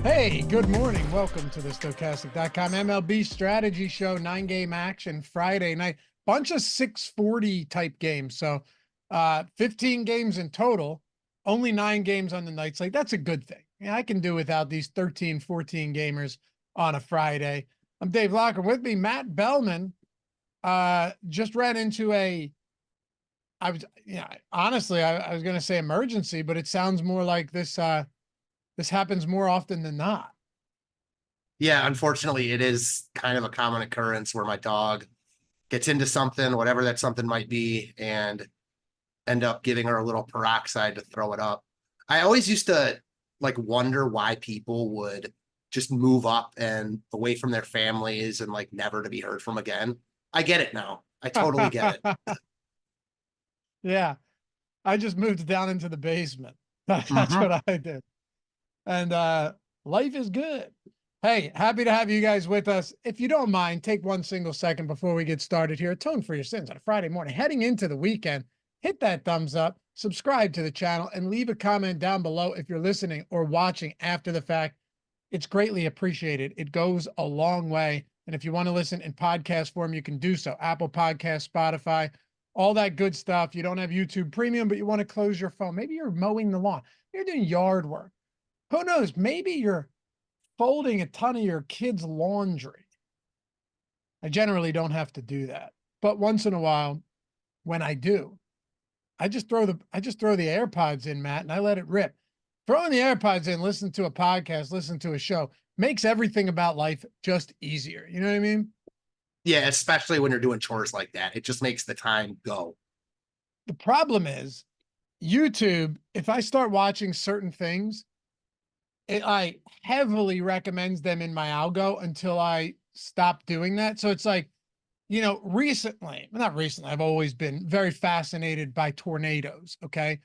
Hey, good morning. Welcome to the Stochastic.com MLB strategy show, 9-game action Friday night. Bunch of 640 type games. So 15 games in total, only 9 games on the night slate. That's a good thing. Yeah, I can do without these 13, 14 gamers on a Friday. I'm Dave Loughran. With me, Matt Belman. Just ran into honestly, I was going to say emergency, but it sounds more like this happens more often than not. Yeah, unfortunately, it is kind of a common occurrence where my dog gets into something, whatever that something might be, and end up giving her a little peroxide to throw it up. I always used to wonder why people would just move up and away from their families and never to be heard from again. I get it now. I totally get it. Yeah. I just moved down into the basement. That's what I did. And life is good. Hey, happy to have you guys with us. If you don't mind, take one single second before we get started here. Atone for your sins on a Friday morning. Heading into the weekend, hit that thumbs up, subscribe to the channel, and leave a comment down below if you're listening or watching after the fact. It's greatly appreciated. It goes a long way. And if you want to listen in podcast form, you can do so. Apple Podcasts, Spotify, all that good stuff. You don't have YouTube Premium, but you want to close your phone. Maybe you're mowing the lawn. You're doing yard work. Who knows? Maybe you're folding a ton of your kids' laundry. I generally don't have to do that, but once in a while, when I do, I just throw the AirPods in, Matt, and I let it rip. Throwing the AirPods in, listen to a podcast, listen to a show, makes everything about life just easier. You know what I mean? Yeah, especially when you're doing chores like that. It just makes the time go. The problem is YouTube, if I start watching certain things, I heavily recommends them in my algo until I stop doing that. So it's not recently, I've always been very fascinated by tornadoes. Okay.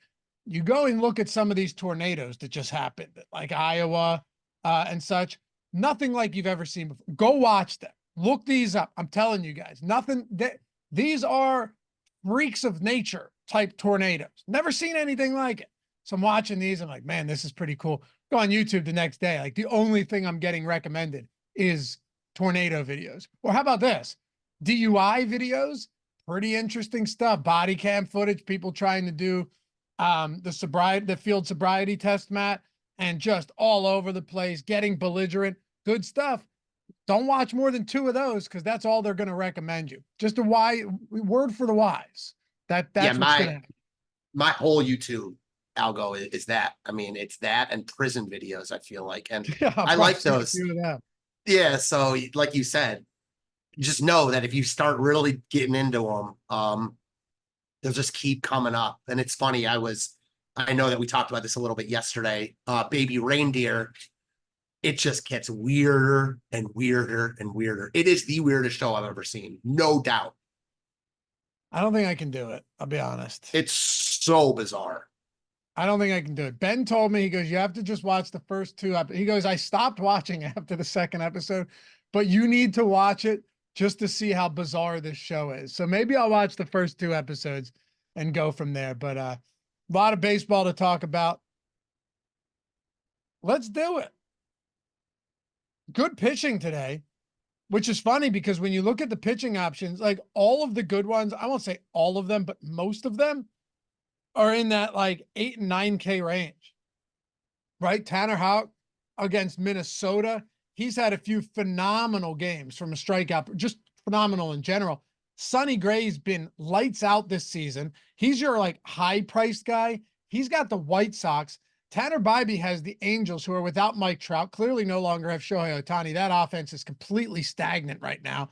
You go and look at some of these tornadoes that just happened, like Iowa and such, nothing like you've ever seen before. Go watch them. Look these up. I'm telling you guys, these are freaks of nature type tornadoes. Never seen anything like it. So I'm watching these. I'm like, man, this is pretty cool. Go on YouTube the next day. Like the only thing I'm getting recommended is tornado videos. Or how about this? DUI videos, pretty interesting stuff. Body cam footage, people trying to do the field sobriety test, Matt, and just all over the place, getting belligerent. Good stuff. Don't watch more than 2 of those because that's all they're going to recommend you. Just a word for the wise. That's what's going to happen. My whole YouTube algo is that. I mean, it's that and prison videos, I feel like. And yeah, I like those. Yeah. So like you said, just know that if you start really getting into them, they'll just keep coming up. And it's funny. I know that we talked about this a little bit yesterday. Baby reindeer, it just gets weirder and weirder and weirder. It is the weirdest show I've ever seen. No doubt. I don't think I can do it. I'll be honest. It's so bizarre. I don't think I can do it. Ben told me, he goes, you have to just watch the first 2 episodes. He goes, I stopped watching after the 2nd episode, but you need to watch it just to see how bizarre this show is. So maybe I'll watch the first 2 episodes and go from there. But a lot of baseball to talk about. Let's do it. Good pitching today, which is funny because when you look at the pitching options, like all of the good ones, I won't say all of them, but most of them are in that 8 and 9K range, right? Tanner Houck against Minnesota. He's had a few phenomenal games from a strikeout, just phenomenal in general. Sonny Gray's been lights out this season. He's your high priced guy. He's got the White Sox. Tanner Bybee has the Angels, who are without Mike Trout, clearly no longer have Shohei Ohtani. That offense is completely stagnant right now.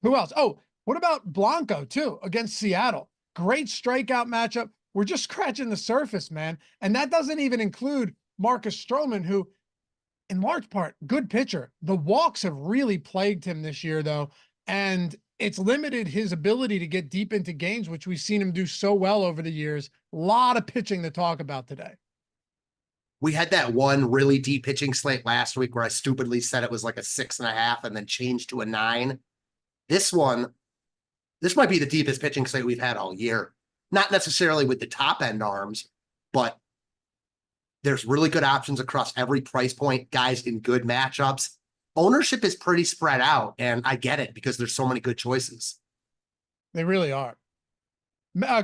Who else? Oh, what about Blanco too against Seattle? Great strikeout matchup. We're just scratching the surface, man. And that doesn't even include Marcus Stroman, who in large part, good pitcher. The walks have really plagued him this year though. And it's limited his ability to get deep into games, which we've seen him do so well over the years. A lot of pitching to talk about today. We had that one really deep pitching slate last week where I stupidly said it was like a 6.5 and then changed to a 9. This might be the deepest pitching slate we've had all year. Not necessarily with the top end arms, but there's really good options across every price point, guys in good matchups. Ownership is pretty spread out, and I get it because there's so many good choices. They really are.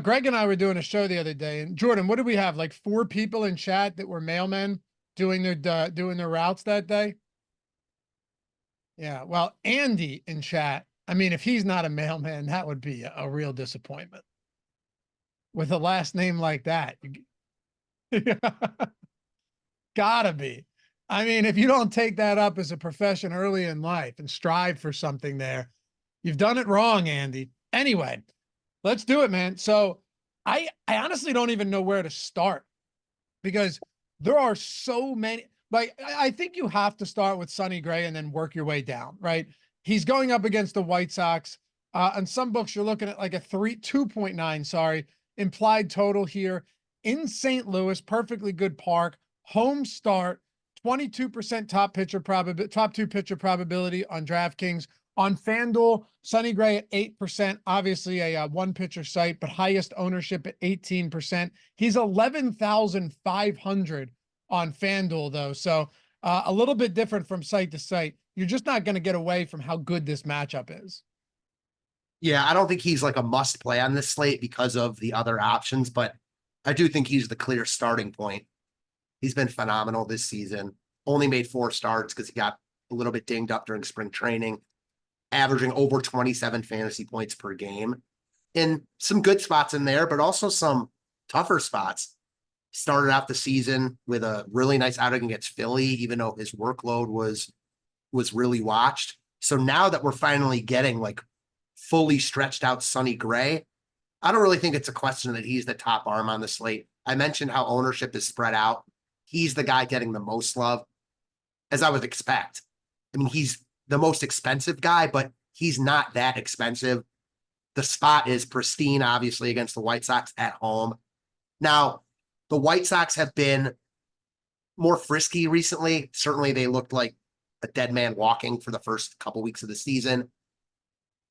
Greg and I were doing a show the other day, and Jordan, what did we have? Like 4 people in chat that were mailmen doing their routes that day. Yeah, well, Andy in chat. I mean, if he's not a mailman, that would be a real disappointment. With a last name like that, gotta be. I mean, if you don't take that up as a profession early in life and strive for something there, you've done it wrong, Andy. Anyway, let's do it, man. So I honestly don't even know where to start because there are so many. Like, I think you have to start with Sonny Gray and then work your way down, right? He's going up against the White Sox. On some books, you're looking at like a 2.9, implied total here in St. Louis, perfectly good park, home start, 22% top two pitcher probability on DraftKings. On FanDuel, Sonny Gray at 8%, obviously a one pitcher site, but highest ownership at 18%. He's 11,500 on FanDuel though. So a little bit different from site to site. You're just not going to get away from how good this matchup is. Yeah, I don't think he's like a must play on this slate because of the other options, but I do think he's the clear starting point. He's been phenomenal this season. Only made 4 starts because he got a little bit dinged up during spring training, averaging over 27 fantasy points per game. And some good spots in there, but also some tougher spots. Started out the season with a really nice outing against Philly, even though his workload was really watched. So now that we're finally getting like fully stretched out Sonny Gray, I don't really think it's a question that he's the top arm on the slate. I mentioned how ownership is spread out. He's the guy getting the most love, as I would expect. I mean, he's the most expensive guy, but he's not that expensive. The spot is pristine, obviously, against the White Sox at home. Now, the White Sox have been more frisky recently. Certainly, they looked like a dead man walking for the first couple weeks of the season.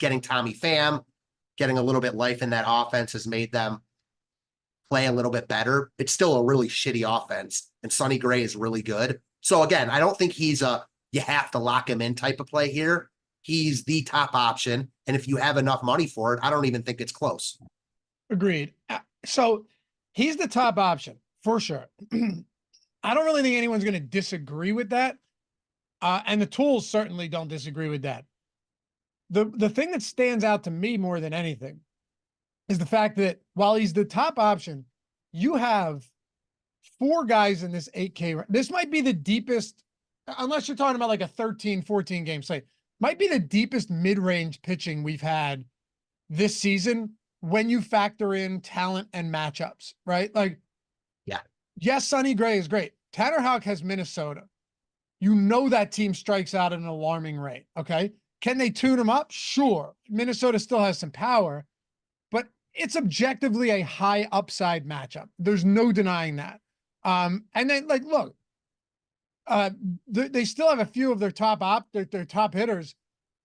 Getting Tommy Pham, getting a little bit life in that offense has made them play a little bit better. It's still a really shitty offense, and Sonny Gray is really good. So again, I don't think he's a you have to lock him in type of play here. He's the top option, and if you have enough money for it, I don't even think it's close. Agreed. So he's the top option for sure. I don't really think anyone's going to disagree with that. And the tools certainly don't disagree with that. The thing that stands out to me more than anything is the fact that while he's the top option, you have 4 guys in this 8K. This might be the deepest, unless you're talking about like a 13, 14 game slate, might be the deepest mid-range pitching we've had this season when you factor in talent and matchups, right? Like, yeah, yes, Sonny Gray is great. Tanner Houck has Minnesota. You know that team strikes out at an alarming rate, okay? Can they tune him up? Sure. Minnesota still has some power, but it's objectively a high upside matchup. There's no denying that. And then, like, look, they still have a few of their top their top hitters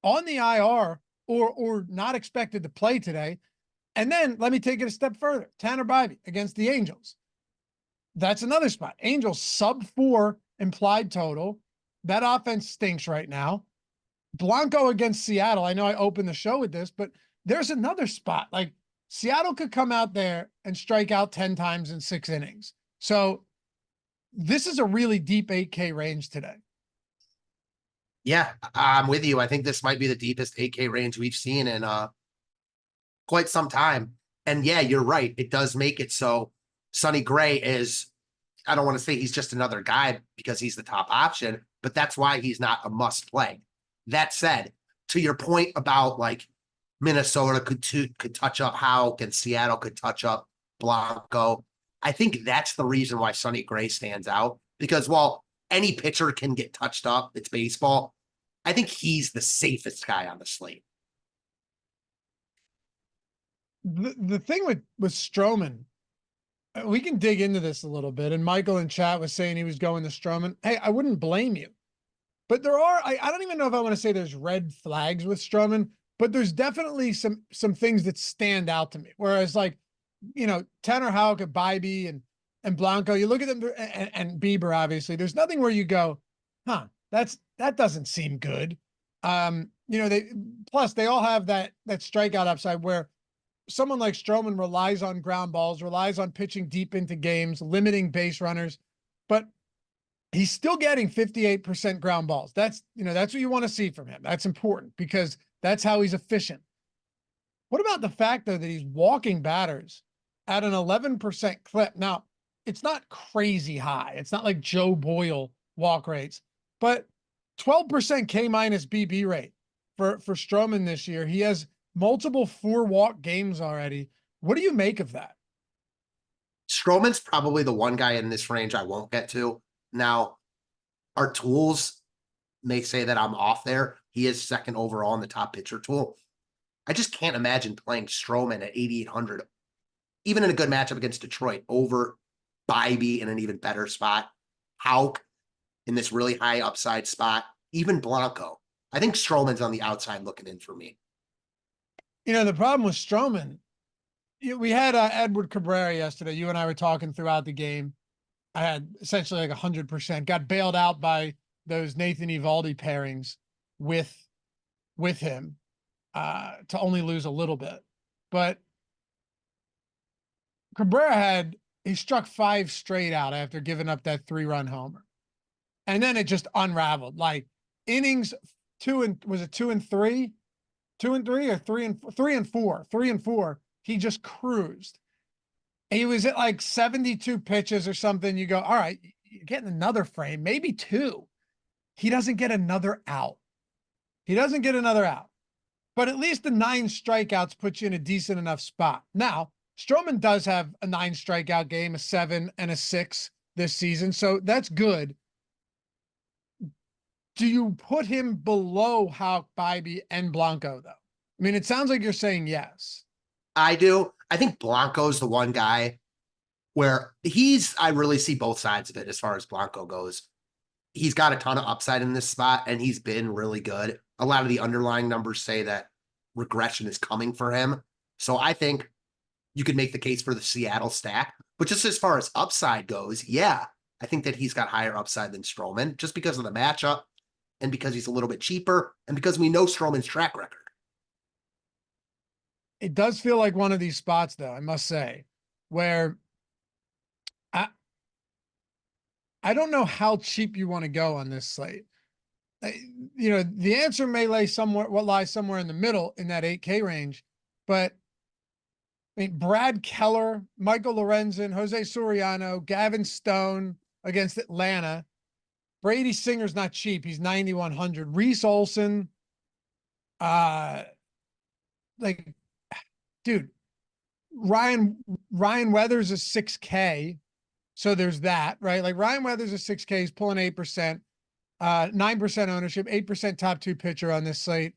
on the IR or not expected to play today. And then let me take it a step further. Tanner Bybee against the Angels. That's another spot. Angels sub-4 implied total. That offense stinks right now. Blanco against Seattle. I know I opened the show with this, but there's another spot. Like, Seattle could come out there and strike out 10 times in 6 innings. So this is a really deep 8K range today. Yeah, I'm with you. I think this might be the deepest 8K range we've seen in quite some time. And yeah, you're right. It does make it so Sonny Gray is, I don't want to say he's just another guy because he's the top option, but that's why he's not a must play. That said, to your point about like Minnesota could touch up Houck and Seattle could touch up Blanco, I think that's the reason why Sonny Gray stands out, because while any pitcher can get touched up, it's baseball, I think he's the safest guy on the slate. The thing with Stroman, we can dig into this a little bit, and Michael in chat was saying he was going to Stroman. Hey, I wouldn't blame you. But there are, I don't even know if I want to say there's red flags with Stroman, but there's definitely some things that stand out to me. Whereas like, Tanner Houck, Bybee and Blanco, you look at them and Bieber, obviously, there's nothing where you go, that doesn't seem good. They all have that strikeout upside where someone like Stroman relies on ground balls, relies on pitching deep into games, limiting base runners, but he's still getting 58% ground balls. That's what you want to see from him. That's important because that's how he's efficient. What about the fact, though, that he's walking batters at an 11% clip? Now, it's not crazy high. It's not like Joe Boyle walk rates, but 12% K minus BB rate for Stroman this year. He has multiple 4-walk games already. What do you make of that? Stroman's probably the one guy in this range I won't get to. Now, our tools may say that I'm off there. He is second overall in the top pitcher tool. I just can't imagine playing Stroman at 8,800, even in a good matchup against Detroit, over Bybee in an even better spot, Houck in this really high upside spot, even Blanco. I think Stroman's on the outside looking in for me. The problem with Stroman, we had Edward Cabrera yesterday. You and I were talking throughout the game. I had essentially like 100%, got bailed out by those Nathan Eovaldi pairings with him to only lose a little bit. But Cabrera he struck 5 straight out after giving up that 3-run homer. And then it just unraveled. Like innings 2 and 3? 2 and 3 or 3 and 4? 3 and 4. He just cruised. He was at like 72 pitches or something. You go, all right, you're getting another frame, maybe 2. He doesn't get another out. But at least the 9 strikeouts put you in a decent enough spot. Now, Stroman does have a 9 strikeout game, a 7 and a 6 this season. So that's good. Do you put him below Houck, Bybee, and Blanco, though? I mean, it sounds like you're saying yes. I do. I think Blanco's the one guy where I really see both sides of it as far as Blanco goes. He's got a ton of upside in this spot, and he's been really good. A lot of the underlying numbers say that regression is coming for him. So I think you could make the case for the Seattle stack. But just as far as upside goes, yeah, I think that he's got higher upside than Stroman just because of the matchup and because he's a little bit cheaper and because we know Stroman's track record. It does feel like one of these spots, though, I must say, where I don't know how cheap you want to go on this slate. The answer may lie somewhere in the middle in that 8K range, but I mean, Brad Keller, Michael Lorenzen, Jose Soriano, Gavin Stone against Atlanta. Brady Singer's not cheap. He's 9,100. Reese Olson, dude, Ryan Weathers is 6K. So there's that, right? Like Ryan Weathers is 6K. He's pulling 8%, 9% ownership, 8% top 2 pitcher on this slate.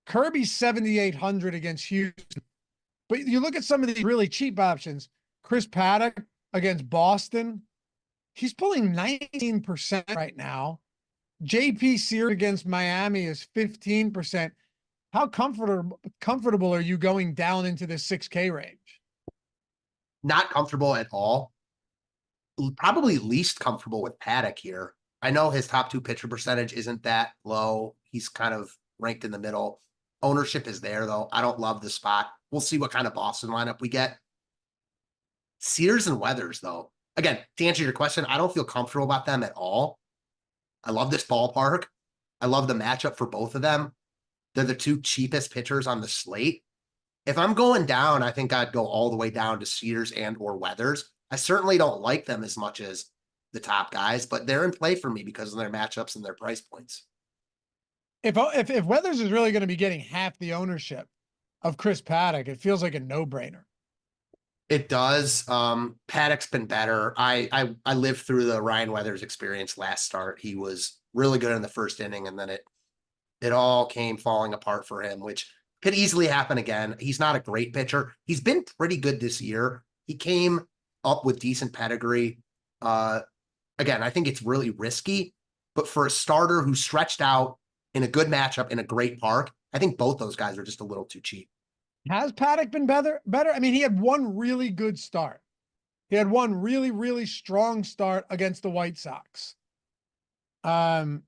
Kirby's 7,800 against Houston. But you look at some of these really cheap options. Chris Paddock against Boston. He's pulling 19% right now. JP Sears against Miami is 15%. How comfortable are you going down into the 6K range? Not comfortable at all. Probably least comfortable with Paddock here. I know his top 2 pitcher percentage isn't that low. He's kind of ranked in the middle. Ownership is there, though. I don't love the spot. We'll see what kind of Boston lineup we get. Sears and Weathers, though. Again, to answer your question, I don't feel comfortable about them at all. I love this ballpark. I love the matchup for both of them. They're the 2 cheapest pitchers on the slate. If I'm going down, I think I'd go all the way down to Sears and or Weathers. I certainly don't like them as much as the top guys, but they're in play for me because of their matchups and their price points. If Weathers is really going to be getting half the ownership of Chris Paddock, it feels like a no-brainer. It does. Paddock's been better. I lived through the Ryan Weathers experience last start. He was really good in the first inning, and then it all came falling apart for him, which could easily happen again. He's not a great pitcher. He's been pretty good this year. He came up with decent pedigree. Again, I think it's really risky, but for a starter who stretched out in a good matchup in a great park, I think both those guys are just a little too cheap. Has Paddock been better? I mean, he had one really good start. He had one really, really strong start against the White Sox. I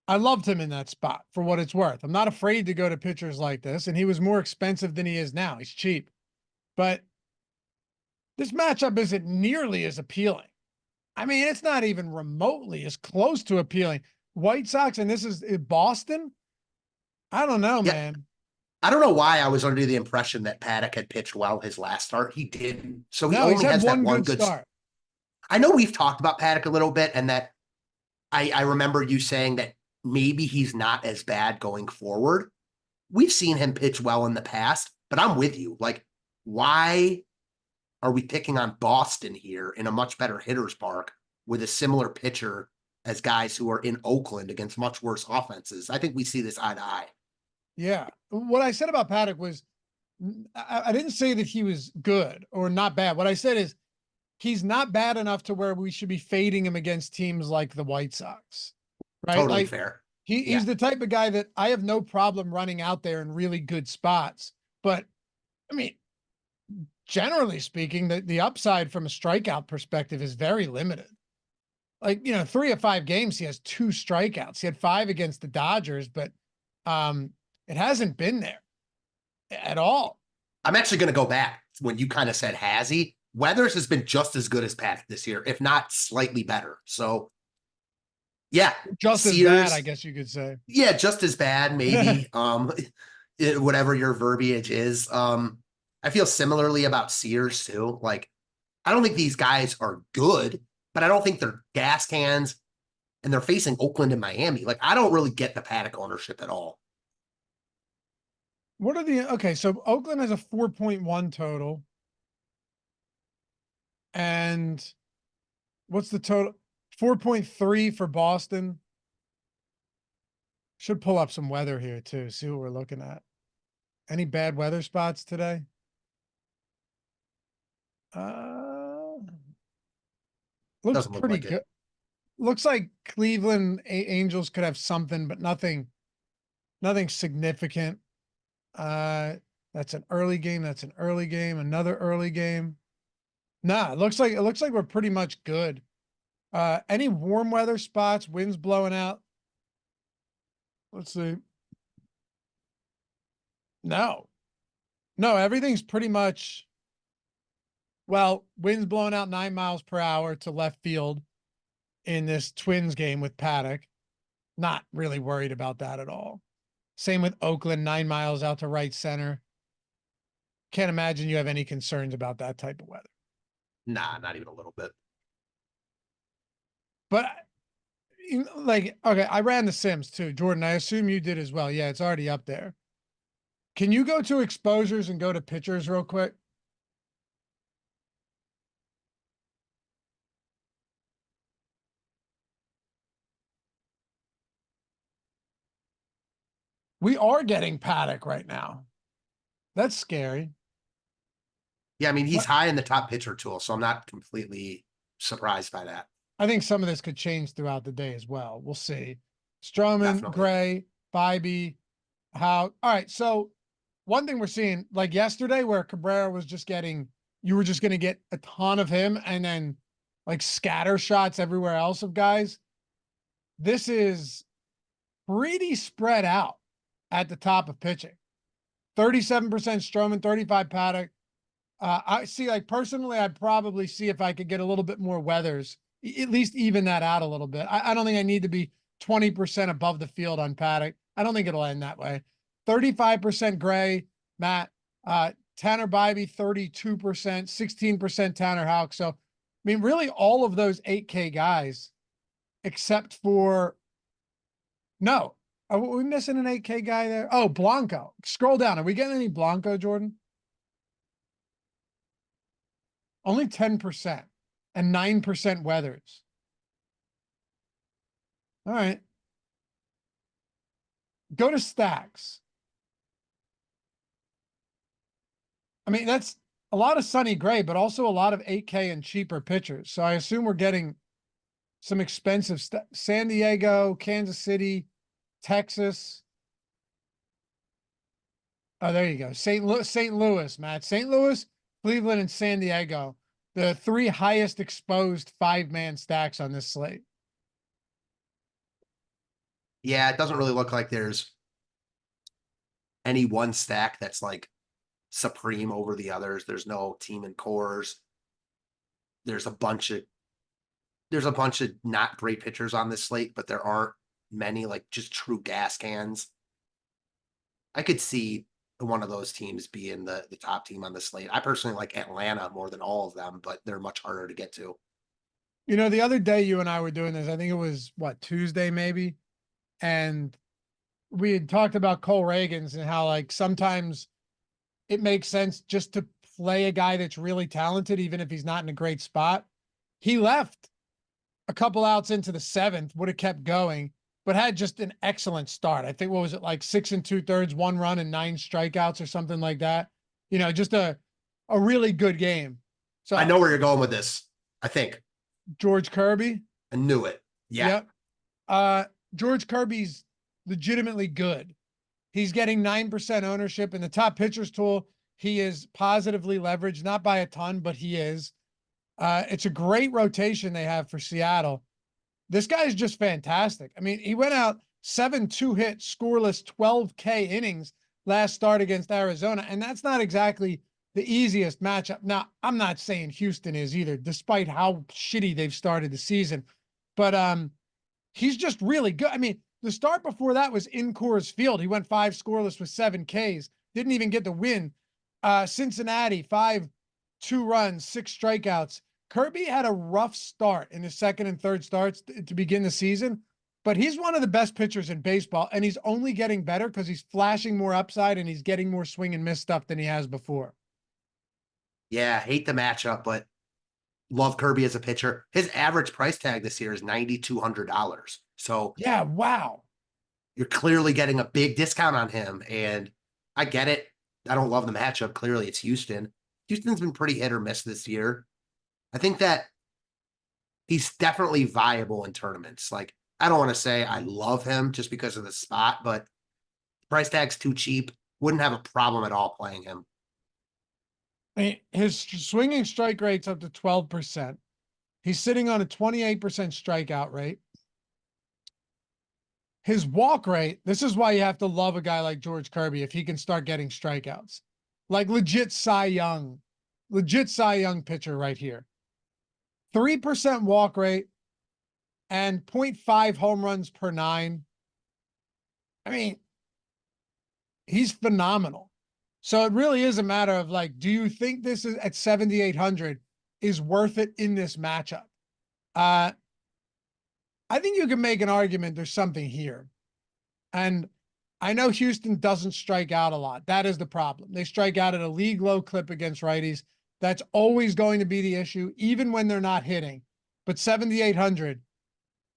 loved him in that spot for what it's worth. I'm not afraid to go to pitchers like this, and he was more expensive than he is now. He's cheap, but this matchup isn't nearly as appealing. I mean, it's not even remotely as close to appealing. White Sox, and this is Boston. I don't know, man. I don't know why I was under the impression that Paddock had pitched well his last start. He didn't. So he only has that one good start. I know we've talked about Paddock a little bit, and that I remember you saying that maybe he's not as bad going forward. We've seen him pitch well in the past, but I'm with you. Like, why are we picking on Boston here in a much better hitter's park with a similar pitcher as guys who are in Oakland against much worse offenses? I think we see this eye to eye. Yeah. What I said about Paddock was, I didn't say that he was good or not bad. What I said is he's not bad enough to where we should be fading him against teams like the White Sox. Right? Totally fair. He's the type of guy that I have no problem running out there in really good spots. But I mean, generally speaking, the upside from a strikeout perspective is very limited. Like, 3 of 5 games, he has 2 strikeouts. He had 5 against the Dodgers, but it hasn't been there at all. I'm actually going to go back when you kind of said, has he? Weathers has been just as good as Paddock this year, if not slightly better. So, yeah. Just as bad, I guess you could say. Yeah, just as bad, maybe. Whatever your verbiage is. I feel similarly about Sears, too. Like, I don't think these guys are good, but I don't think they're gas cans, and they're facing Oakland and Miami. Like, I don't really get the Paddock ownership at all. What are okay, so Oakland has a 4.1 total. And what's the total? 4.3 for Boston. Should pull up some weather here too. See what we're looking at. Any bad weather spots today? Looks pretty good. Looks like Cleveland Angels could have something, but nothing significant. That's an early game. That's an early game. Another early game. Nah, it looks like we're pretty much good. Any warm weather spots, winds blowing out? Let's see. No, everything's pretty much, well, winds blowing out 9 miles per hour to left field in this Twins game with Paddock. Not really worried about that at all. Same with Oakland, 9 miles out to right center. Can't imagine you have any concerns about that type of weather. Nah, not even a little bit. But like, okay, I ran the Sims too, Jordan. I assume you did as well. Yeah, it's already up there. Can you go to exposures and go to pitchers real quick? We are getting Paddock right now. That's scary. Yeah, I mean, he's high in the top pitcher tool, so I'm not completely surprised by that. I think some of this could change throughout the day as well. We'll see. Stroman, Gray, Bibee, All right, so one thing we're seeing, like yesterday where Cabrera was just getting, you were just going to get a ton of him and then like scatter shots everywhere else of guys. This is pretty spread out at the top of pitching. 37% Stroman, 35 Paddock. I see, like, personally, I'd probably see if I could get a little bit more Weathers, at least even that out a little bit. I don't think I need to be 20% above the field on Paddock. I don't think it'll end that way. 35% Gray, Matt, Tanner Bibee, 32%, 16% Tanner Houck. So, I mean, really all of those 8K guys, except for, no, are we missing an 8K guy there? Oh, Blanco. Scroll down. Are we getting any Blanco, Jordan? Only 10% and 9% Weathers. All right. Go to stacks. I mean, that's a lot of Sonny Gray, but also a lot of 8K and cheaper pitchers. So I assume we're getting some expensive stuff. San Diego, Kansas City, Texas. Oh, there you go. St. Louis, Matt. St. Louis, Cleveland, and San Diego. The three highest exposed 5-man stacks on this slate. Yeah, it doesn't really look like there's any one stack that's like supreme over the others. There's no team in cores. There's a bunch of not great pitchers on this slate, but there aren't many like just true gas cans. I could see one of those teams being the top team on the slate. I personally like Atlanta more than all of them, but they're much harder to get to. You know, the other day you and I were doing this, I think it was Tuesday maybe. And we had talked about Cole Reagans and how like sometimes it makes sense just to play a guy that's really talented, even if he's not in a great spot. He left a couple outs into the 7th, would have kept going, but had just an excellent start. I think, what was it, like 6 2/3, 1 run and 9 strikeouts or something like that. You know, just a really good game. So I know where you're going with this. I think George Kirby. I knew it. Yeah. Yep. George Kirby's legitimately good. He's getting 9% ownership in the top pitchers tool. He is positively leveraged, not by a ton, but he is. It's a great rotation they have for Seattle. This guy is just fantastic. I mean, he went out 7 2-hit scoreless 12K innings last start against Arizona, and that's not exactly the easiest matchup. Now, I'm not saying Houston is either, despite how shitty they've started the season, but he's just really good. I mean, the start before that was in Coors Field. He went 5 scoreless with 7 Ks. Didn't even get the win. Cincinnati, 5 2 runs, 6 strikeouts. Kirby had a rough start in his second and third starts to begin the season, but he's one of the best pitchers in baseball, and he's only getting better because he's flashing more upside and he's getting more swing and miss stuff than he has before. Yeah, hate the matchup, but love Kirby as a pitcher. His average price tag this year is $9,200. So yeah, wow. You're clearly getting a big discount on him, and I get it. I don't love the matchup. Clearly, it's Houston. Houston's been pretty hit or miss this year. I think that he's definitely viable in tournaments. Like, I don't want to say I love him just because of the spot, but price tag's too cheap. Wouldn't have a problem at all playing him. I mean, his swinging strike rate's up to 12%. He's sitting on a 28% strikeout rate. His walk rate, this is why you have to love a guy like George Kirby if he can start getting strikeouts. Like legit Cy Young pitcher right here. 3% walk rate and 0.5 home runs per 9. I mean, he's phenomenal. So it really is a matter of like, do you think this is at 7,800 is worth it in this matchup? I think you can make an argument there's something here. And I know Houston doesn't strike out a lot. That is the problem. They strike out at a league low clip against righties. That's always going to be the issue, even when they're not hitting. But 7,800,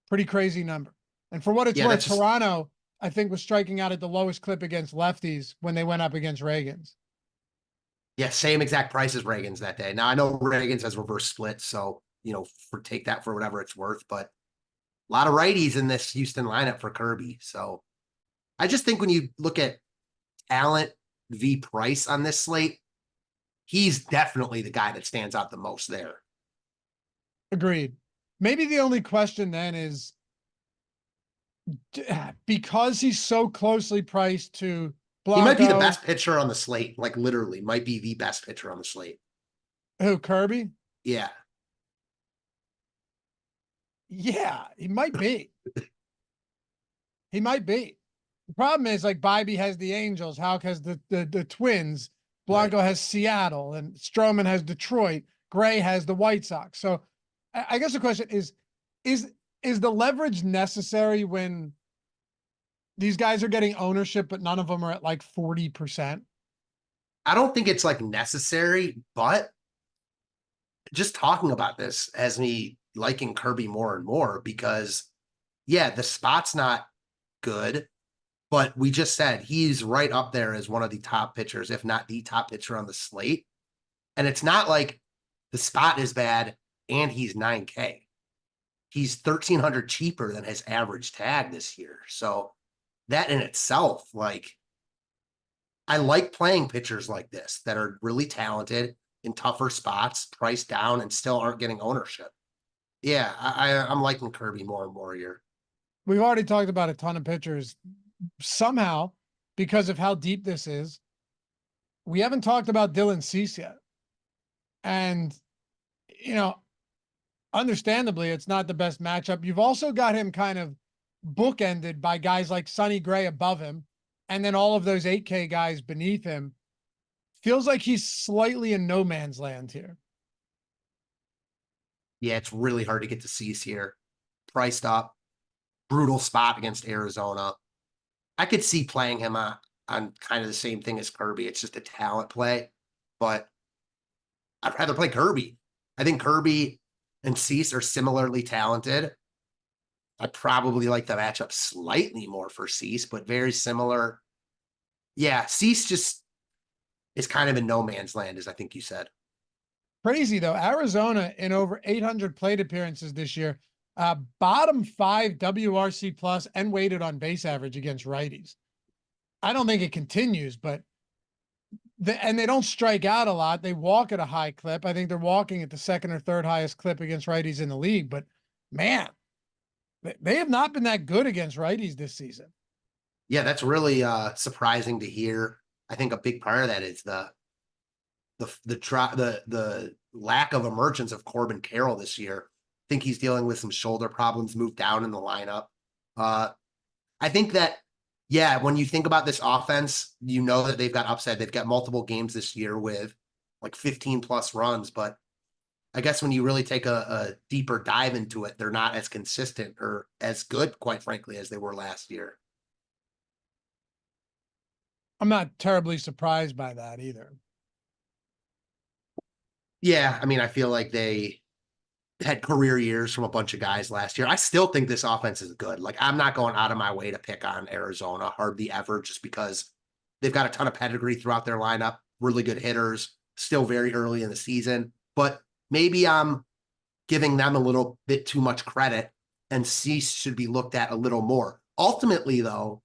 pretty crazy number. And for what it's worth, Toronto, I think, was striking out at the lowest clip against lefties when they went up against Reagans. Yeah, same exact price as Reagans that day. Now, I know Reagans has reverse split, so, take that for whatever it's worth. But a lot of righties in this Houston lineup for Kirby. So I just think when you look at talent v price on this slate, he's definitely the guy that stands out the most there. Agreed. Maybe the only question then is, because he's so closely priced to Blanco, he might be the best pitcher on the slate. Like literally might be the best pitcher on the slate. Who, Kirby? Yeah. Yeah, he might be. He might be. The problem is, like, Bybee has the Angels, Houck has the Twins, Blanco has Seattle, and Stroman has Detroit. Gray has the White Sox. So I guess the question is the leverage necessary when these guys are getting ownership, but none of them are at like 40%? I don't think it's like necessary, but just talking about this has me liking Kirby more and more because, yeah, the spot's not good, but we just said he's right up there as one of the top pitchers, if not the top pitcher on the slate. And it's not like the spot is bad and he's 9K. He's 1,300 cheaper than his average tag this year. So that in itself, like, I like playing pitchers like this that are really talented in tougher spots, priced down, and still aren't getting ownership. Yeah, I'm liking Kirby more and more here. We've already talked about a ton of pitchers. Somehow, because of how deep this is, we haven't talked about Dylan Cease yet. And, you know, understandably, it's not the best matchup. You've also got him kind of bookended by guys like Sonny Gray above him, and then all of those 8K guys beneath him. Feels like he's slightly in no man's land here. Yeah, it's really hard to get to Cease here. Priced up, brutal spot against Arizona. I could see playing him on kind of the same thing as Kirby. It's just a talent play, but I'd rather play Kirby. I think Kirby and Cease are similarly talented. I probably like the matchup slightly more for Cease, but very similar. Yeah, Cease just is kind of in no man's land, as I think you said. Crazy though. Arizona in over 800 plate appearances this year, bottom 5 WRC plus and weighted on base average against righties. I don't think it continues, but and they don't strike out a lot. They walk at a high clip. I think they're walking at the second or third highest clip against righties in the league, but man, they have not been that good against righties this season. Yeah, that's really surprising to hear. I think a big part of that is the lack of emergence of Corbin Carroll this year. I think he's dealing with some shoulder problems, moved down in the lineup. I think that, yeah, when you think about this offense, you know that they've got upside. They've got multiple games this year with like 15 plus runs, but I guess when you really take a deeper dive into it, they're not as consistent or as good, quite frankly, as they were last year. I'm not terribly surprised by that either. Yeah, I mean, I feel like they had career years from a bunch of guys last year. I still think this offense is good. Like, I'm not going out of my way to pick on Arizona hardly ever, just because they've got a ton of pedigree throughout their lineup, really good hitters, still very early in the season. But maybe I'm giving them a little bit too much credit, and Cease should be looked at a little more. Ultimately, though,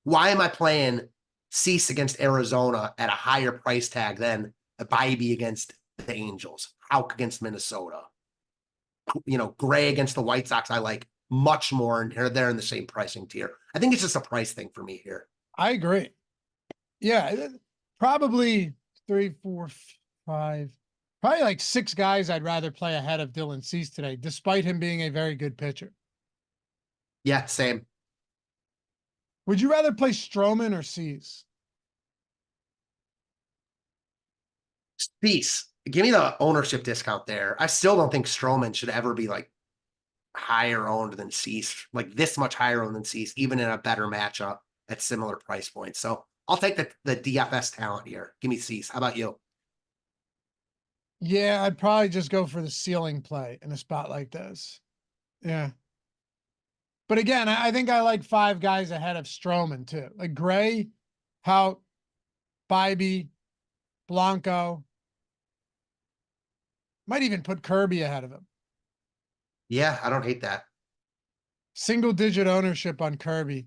why am I playing Cease against Arizona at a higher price tag than a Bybee against the Angels, Houck against Minnesota? You know, Gray against the White Sox, I like much more, and they're in the same pricing tier. I think it's just a price thing for me here. I agree. Yeah, probably 3, 4, 5, probably like 6 guys I'd rather play ahead of Dylan Cease today, despite him being a very good pitcher. Yeah, same. Would you rather play Stroman or Cease? Cease. Give me the ownership discount there. I still don't think Stroman should ever be like higher owned than Cease, like this much higher owned than Cease, even in a better matchup at similar price points. So I'll take the DFS talent here. Give me Cease. How about you? Yeah, I'd probably just go for the ceiling play in a spot like this. Yeah. But again, I think I like 5 guys ahead of Stroman too. Like Gray, Houck, Bybee, Blanco. Might even put Kirby ahead of him. Yeah, I don't hate that. Single digit ownership on Kirby.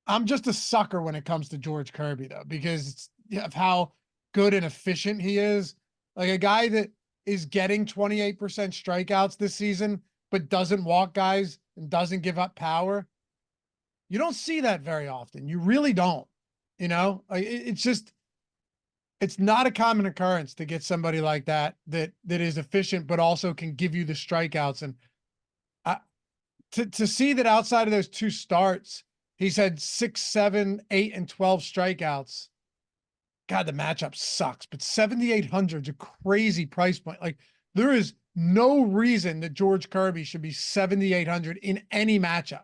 I'm just a sucker when it comes to George Kirby though, because of how good and efficient he is. Like a guy that is getting 28% strikeouts this season, but doesn't walk guys and doesn't give up power. You don't see that very often. You really don't, you know, like it's just, it's not a common occurrence to get somebody like that is efficient, but also can give you the strikeouts. And to see that outside of those 2 starts, he's had 6, 7, 8, and 12 strikeouts. God, the matchup sucks, but 7,800 is a crazy price point. Like there is no reason that George Kirby should be 7,800 in any matchup.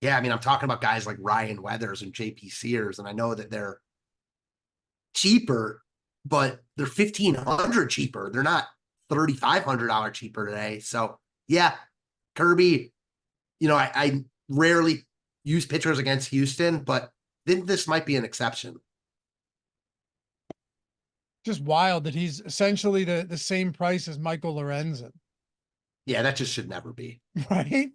Yeah, I mean, I'm talking about guys like Ryan Weathers and JP Sears, and I know that they're cheaper, but they're $1,500 cheaper. They're not $3,500 cheaper today. So yeah, Kirby, you know, I rarely use pitchers against Houston, but then this might be an exception. Just wild that he's essentially the same price as Michael Lorenzen. Yeah, that just should never be. Right?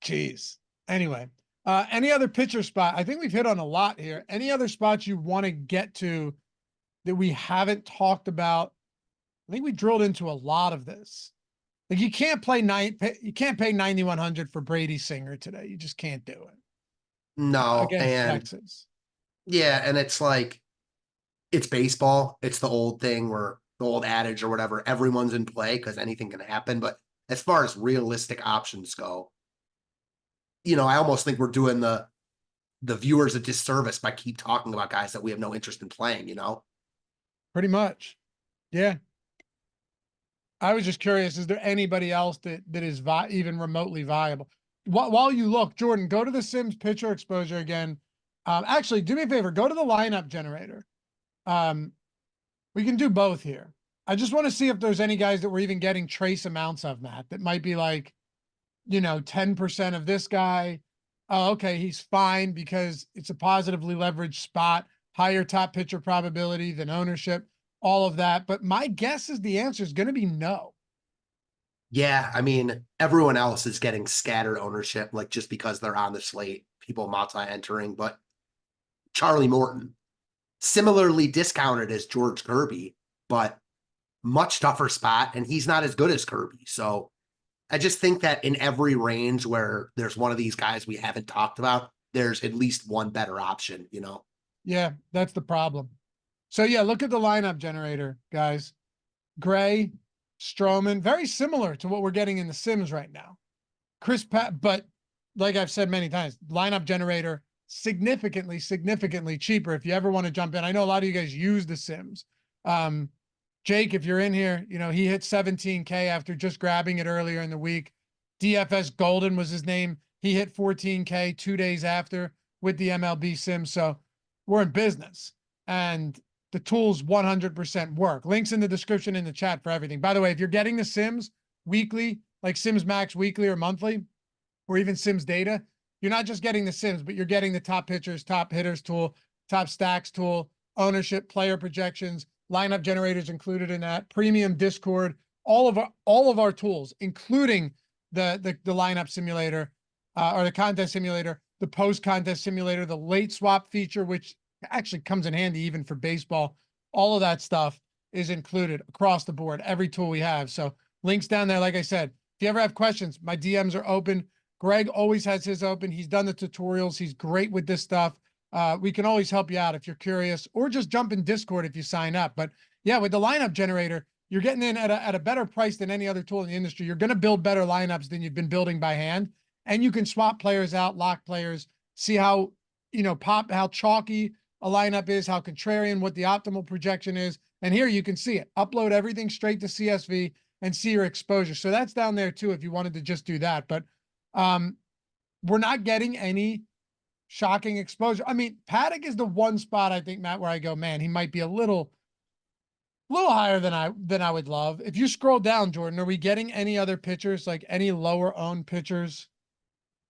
Geez. Anyway, Any other pitcher spot? I think we've hit on a lot here. Any other spots you want to get to that we haven't talked about? I think we drilled into a lot of this. Like you can't you can't pay 9,100 for Brady Singer today. You just can't do it. No, Against and Texas. yeah, and it's like it's baseball. It's the old thing where the old adage or whatever, everyone's in play because anything can happen. But as far as realistic options go, I almost think we're doing the viewers a disservice by keep talking about guys that we have no interest in playing, Pretty much. Yeah. I was just curious, is there anybody else that is even remotely viable? While you look, Jordan, go to the Sims pitcher exposure again. Actually, do me a favor, go to the lineup generator. We can do both here. I just want to see if there's any guys that we're even getting trace amounts of, Matt, that might be like, 10% of this guy. Oh, okay, he's fine because it's a positively leveraged spot, higher top pitcher probability than ownership, all of that. But my guess is the answer is going to be no. Yeah, I mean, everyone else is getting scattered ownership, like just because they're on the slate, people multi-entering. But Charlie Morton, similarly discounted as George Kirby, but much tougher spot, and he's not as good as Kirby. So I just think that in every range where there's one of these guys we haven't talked about, there's at least one better option, Yeah, that's the problem. So yeah, look at the lineup generator, guys. Gray, Stroman, very similar to what we're getting in the Sims right now. But like I've said many times, lineup generator significantly cheaper if you ever want to jump in. I know a lot of you guys use the Sims. Jake, if you're in here, he hit 17K after just grabbing it earlier in the week. DFS Golden was his name. He hit 14K 2 days after with the MLB Sim. So we're in business and the tools 100% work. Links in the description in the chat for everything. By the way, if you're getting the Sims weekly, like Sims Max weekly or monthly, or even Sims data, you're not just getting the Sims, but you're getting the top pitchers, top hitters tool, top stacks tool, ownership, player projections, lineup generators included in that, premium Discord, all of our tools, including the lineup simulator, or the contest simulator, the post contest simulator, the late swap feature, which actually comes in handy even for baseball. All of that stuff is included across the board, every tool we have. So links down there. Like I said, if you ever have questions, my DMs are open. Greg always has his open. He's done the tutorials. He's great with this stuff. We can always help you out if you're curious, or just jump in Discord if you sign up. But yeah, with the lineup generator, you're getting in at a better price than any other tool in the industry. You're going to build better lineups than you've been building by hand. And you can swap players out, lock players, see how, how chalky a lineup is, how contrarian, what the optimal projection is. And here you can see it. Upload everything straight to CSV and see your exposure. So that's down there too if you wanted to just do that. But we're not getting any shocking exposure. I mean, Paddock is the one spot I think, Matt, where I go, man, he might be a little higher than I would love. If you scroll down, Jordan, are we getting any other pitchers, like any lower owned pitchers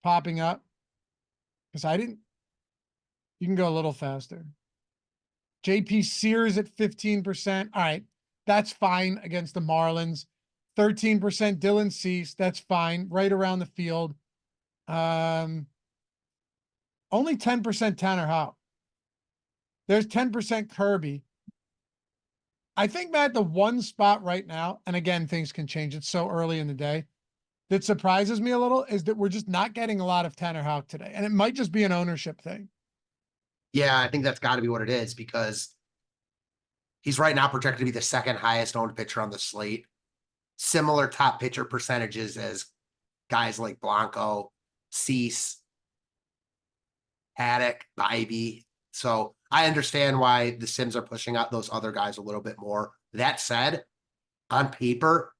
popping up? Because you can go a little faster. JP Sears at 15%. All right, that's fine against the Marlins. 13% Dylan Cease. That's fine. Right around the field. Only 10% Tanner Houck. There's 10% Kirby. I think, Matt, the one spot right now, and again, things can change. It's so early in the day, that surprises me a little is that we're just not getting a lot of Tanner Houck today. And it might just be an ownership thing. Yeah, I think that's got to be what it is, because he's right now projected to be the second highest owned pitcher on the slate. Similar top pitcher percentages as guys like Blanco, Cease, Paddock, Bybee. So I understand why the Sims are pushing out those other guys a little bit more. That said, on paper,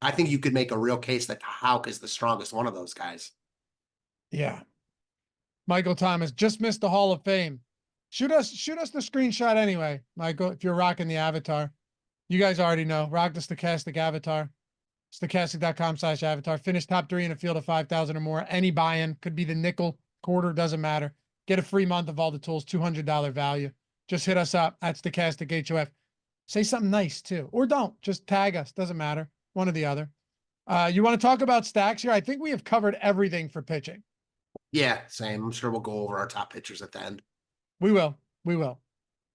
I think you could make a real case that Houck is the strongest one of those guys. Yeah. Michael Thomas just missed the Hall of Fame. Shoot us the screenshot anyway, Michael, if you're rocking the avatar. You guys already know. Rock the stochastic avatar. Stochastic.com/avatar. Finish top 3 in a field of 5,000 or more. Any buy-in. Could be the nickel, quarter, doesn't matter. Get a free month of all the tools, $200 value. Just hit us up at Stochastic HOF. Say something nice too. Or don't. Just tag us. Doesn't matter. One or the other. You want to talk about stacks here? I think we have covered everything for pitching. Yeah, same. I'm sure we'll go over our top pitchers at the end. We will. We will.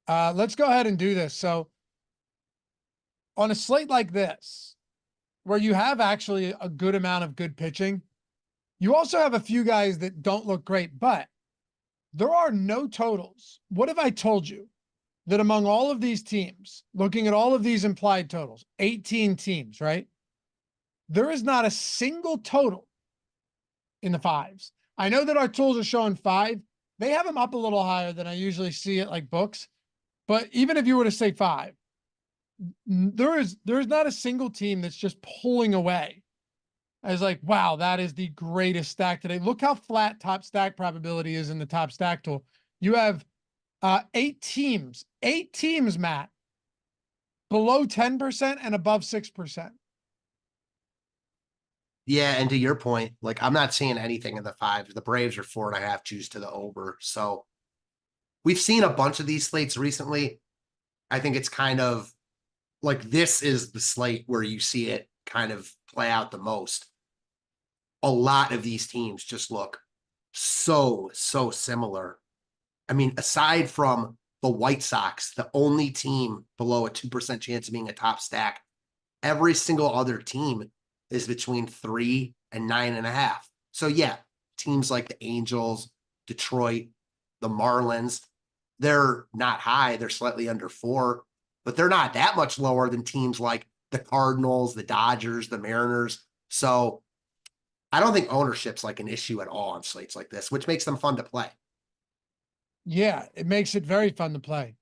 Let's go ahead and do this. So on a slate like this, where you have actually a good amount of good pitching, you also have a few guys that don't look great, but there are no totals. What if I told you that among all of these teams, looking at all of these implied totals, 18 teams, right? There is not a single total in the fives. I know that our tools are showing 5. They have them up a little higher than I usually see it like books. But even if you were to say 5, there's not a single team that's just pulling away as like, wow, that is the greatest stack today. Look how flat top stack probability is in the top stack tool. You have 8 teams, Matt, below 10% and above 6%. Yeah, and to your point, like I'm not seeing anything in the 5s. The Braves are 4.5 juice to the over. So we've seen a bunch of these slates recently. I think it's kind of like this is the slate where you see it kind of play out the most. A lot of these teams just look so similar. I mean, aside from the White Sox, the only team below a 2% chance of being a top stack, every single other team is between 3 and 9.5. So yeah, teams like the Angels, Detroit, the Marlins, they're not high. They're slightly under 4, but they're not that much lower than teams like the Cardinals, the Dodgers, the Mariners. So I don't think ownership's like an issue at all on slates like this, which makes them fun to play. Yeah, it makes it very fun to play.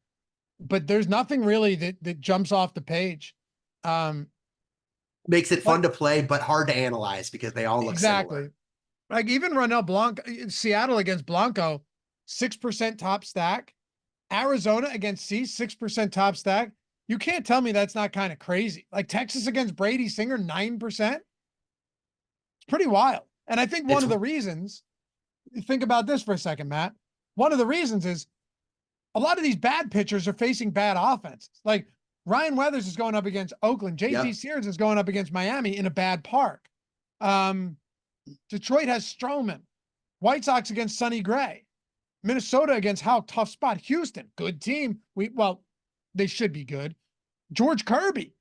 But there's nothing really that jumps off the page. Makes it fun to play, but hard to analyze because they all look similar. Like even Ronel Blanco, Seattle against Blanco, 6% top stack. Arizona against C, 6% top stack. You can't tell me that's not kind of crazy. Like Texas against Brady Singer, 9%. It's pretty wild. And I think one of the reasons, think about this for a second, Matt. One of the reasons is a lot of these bad pitchers are facing bad offenses. Like Ryan Weathers is going up against Oakland. JT Sears is going up against Miami in a bad park. Detroit has Stroman. White Sox against Sonny Gray. Minnesota against Houck, tough spot. Houston, good team. They should be good. George Kirby.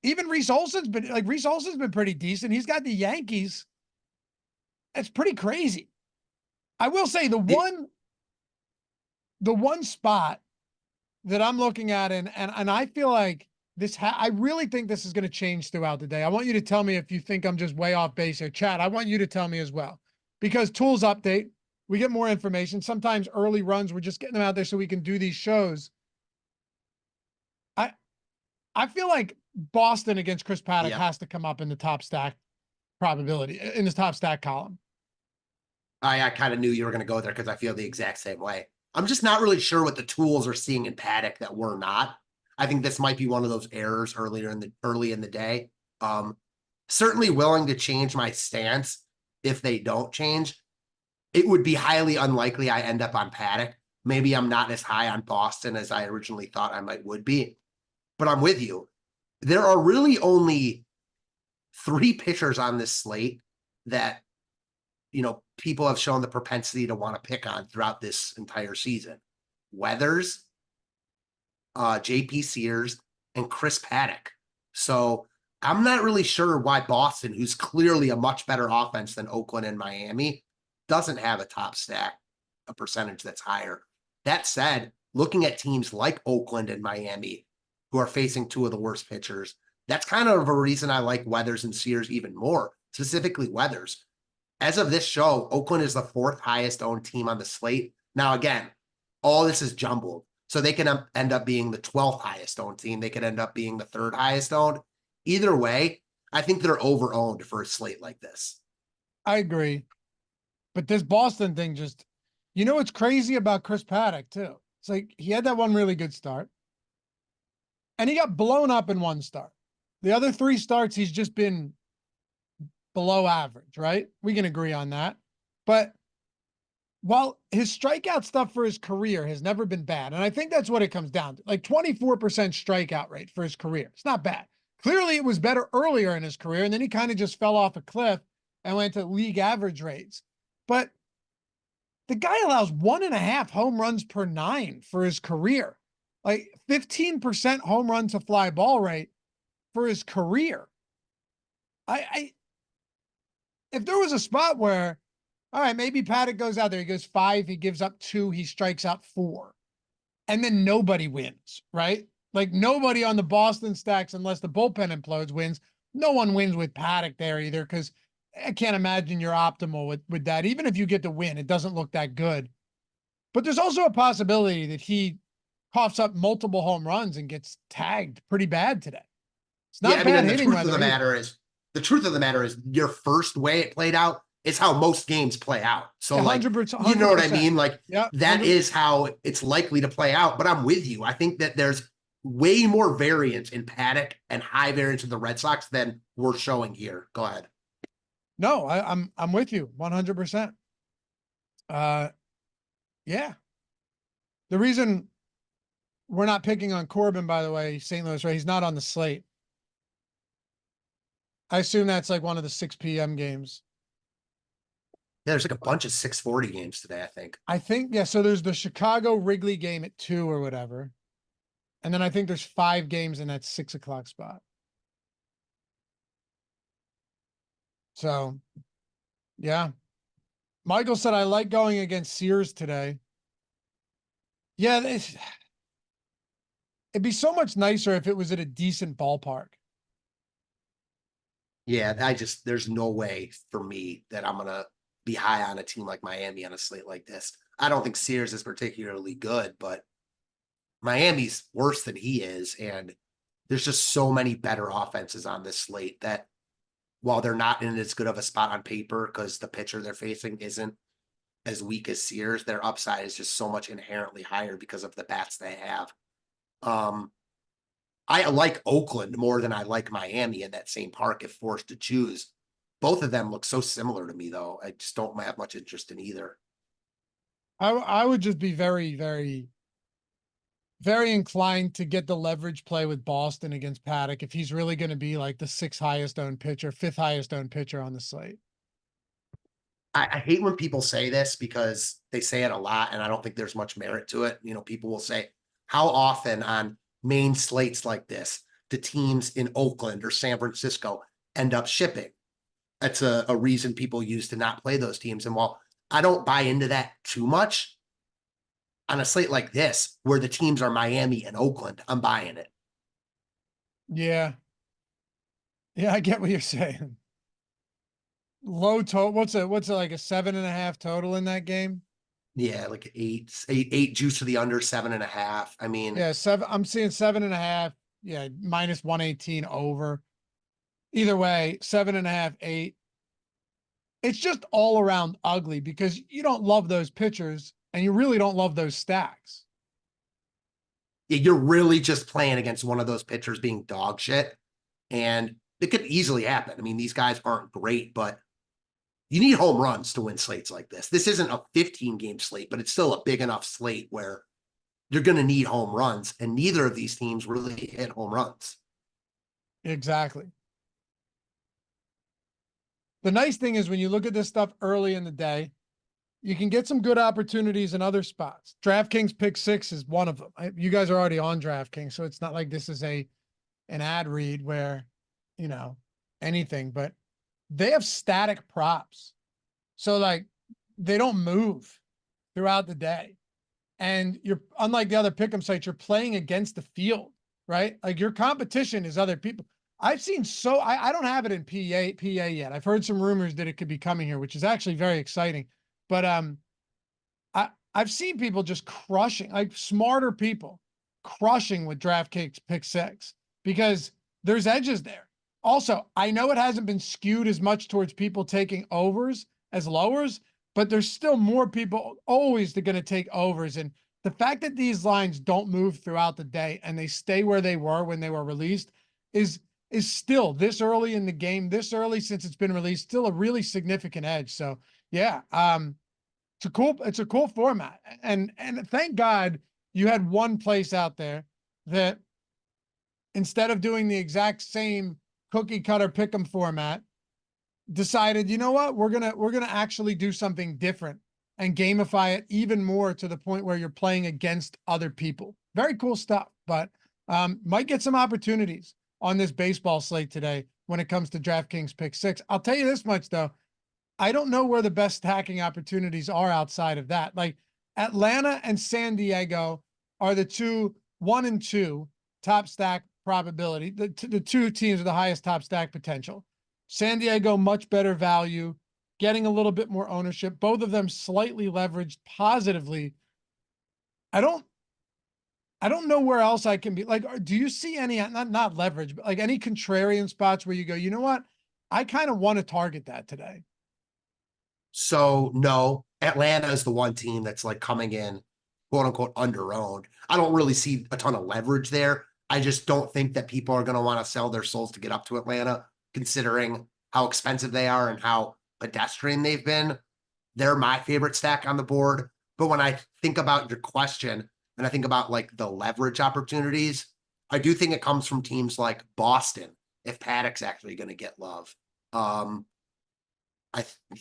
Even Reese Olson's been pretty decent. He's got the Yankees. It's pretty crazy. I will say the one spot that I'm looking at and I feel like I really think this is going to change throughout the day. I want you to tell me if you think I'm just way off base here. Chad, I want you to tell me as well. Because tools update, we get more information. Sometimes early runs, we're just getting them out there so we can do these shows. I feel like Boston against Chris Paddock has to come up in the top stack probability, in the top stack column. I kind of knew you were going to go there because I feel the exact same way. I'm just not really sure what the tools are seeing in Paddock that we're not. I think this might be one of those errors early in the day. Certainly willing to change my stance if they don't change. It would be highly unlikely I end up on Paddock. Maybe I'm not as high on Boston as I originally thought I would be. But I'm with you. There are really only 3 pitchers on this slate that, people have shown the propensity to want to pick on throughout this entire season. Weathers, JP Sears, and Chris Paddock. So I'm not really sure why Boston, who's clearly a much better offense than Oakland and Miami, doesn't have a top stack, a percentage that's higher. That said, looking at teams like Oakland and Miami, who are facing 2 of the worst pitchers, that's kind of a reason I like Weathers and Sears even more, specifically Weathers. As of this show, Oakland is the 4th highest owned team on the slate. Now, again, all this is jumbled. So they can end up being the 12th highest owned team. They could end up being the 3rd highest owned. Either way, I think they're over-owned for a slate like this. I agree. But this Boston thing just, what's crazy about Chris Paddock, too? It's like he had that one really good start. And he got blown up in one start. The other 3 starts, he's just been below average, right? We can agree on that. But while his strikeout stuff for his career has never been bad, and I think that's what it comes down to, like 24% strikeout rate for his career. It's not bad. Clearly, it was better earlier in his career, and then he kind of just fell off a cliff and went to league average rates. but the guy allows 1.5 home runs per 9 for his career. Like 15% home run to fly ball rate for his career. If there was a spot where, all right, maybe Paddock goes out there, he goes 5, he gives up 2, he strikes out 4, and then nobody wins, right? Like nobody on the Boston stacks, unless the bullpen implodes, wins. No one wins with Paddock there either, because I can't imagine you're optimal with that. Even if you get the win, it doesn't look that good. But there's also a possibility that he coughs up multiple home runs and gets tagged pretty bad today. It's not bad hitting weather. The truth of the matter is your first way it played out is how most games play out. So 100%. You know what I mean? Like that is how it's likely to play out, but I'm with you. I think that there's way more variance in Paddock and high variance in the Red Sox than we're showing here. Go ahead. No, I'm with you 100%. Yeah. The reason we're not picking on Corbin, by the way, St. Louis, right? He's not on the slate. I assume that's like one of the 6 p.m. games. Yeah, there's like a bunch of 6:40 games today, I think. Yeah. So there's the Chicago Wrigley game at 2 or whatever. And then I think there's 5 games in that 6 o'clock spot. So, yeah. Michael said, I like going against Sears today. Yeah, it'd be so much nicer if it was at a decent ballpark. Yeah, there's no way for me that I'm going to be high on a team like Miami on a slate like this. I don't think Sears is particularly good, but Miami's worse than he is. And there's just so many better offenses on this slate that while they're not in as good of a spot on paper because the pitcher they're facing isn't as weak as Sears, their upside is just so much inherently higher because of the bats they have. I like Oakland more than I like Miami in that same park if forced to choose. Both of them look so similar to me, though. I just don't have much interest in either. I would just be very, very, very inclined to get the leverage play with Boston against Paddock if he's really going to be like the 6th highest owned pitcher, 5th highest owned pitcher on the slate. I hate when people say this because they say it a lot, and I don't think there's much merit to it. You know, people will say, how often on main slates like this do teams in Oakland or San Francisco end up shipping? That's a reason people use to not play those teams. And while I don't buy into that too much, on a slate like this, where the teams are Miami and Oakland, I'm buying it. Yeah. Yeah, I get what you're saying. Low total. What's it like a 7.5 total in that game? Yeah, like eight juice to the under, 7.5. I mean, yeah, 7. I'm seeing 7.5. Yeah, minus 118 over. Either way, 7.5, 8. It's just all around ugly because you don't love those pitchers and you really don't love those stacks. Yeah, you're really just playing against one of those pitchers being dog shit, and it could easily happen. I mean, these guys aren't great, but you need home runs to win slates like this. This isn't a 15-game slate, but it's still a big enough slate where you're going to need home runs, and neither of these teams really hit home runs. Exactly. The nice thing is when you look at this stuff early in the day, you can get some good opportunities in other spots. DraftKings Pick 6 is one of them. You guys are already on DraftKings, so it's not like this is an ad read where, you know, anything, but they have static props. So like they don't move throughout the day. And you're, unlike the other pick'em sites, you're playing against the field, right? Like your competition is other people. I've seen I don't have it in PA yet. I've heard some rumors that it could be coming here, which is actually very exciting. But I've seen people just crushing, like smarter people crushing with DraftKings Pick 6 because there's edges there. Also, I know it hasn't been skewed as much towards people taking overs as lowers, but there's still more people always going to take overs. And the fact that these lines don't move throughout the day and they stay where they were when they were released is still this early in the game, this early since it's been released, still a really significant edge. So yeah, it's a cool format. And thank God you had one place out there that instead of doing the exact same cookie cutter pick'em format, decided, you know what, we're gonna actually do something different and gamify it even more to the point where you're playing against other people. Very cool stuff, but might get some opportunities on this baseball slate today when it comes to DraftKings Pick 6. I'll tell you this much though. I don't know where the best stacking opportunities are outside of that. Like Atlanta and San Diego are the 2, 1 and 2 top stack probability. The two teams with the highest top stack potential. San Diego, much better value, getting a little bit more ownership. Both of them slightly leveraged positively. I don't know where else I can be. Like, do you see any, not leverage, but like any contrarian spots where you go, you know what? I kind of want to target that today. So no, Atlanta is the one team that's like coming in, quote unquote, under-owned. I don't really see a ton of leverage there. I just don't think that people are going to want to sell their souls to get up to Atlanta, considering how expensive they are and how pedestrian they've been. They're my favorite stack on the board. But when I think about your question and I think about like the leverage opportunities, I do think it comes from teams like Boston, if Paddock's actually going to get love.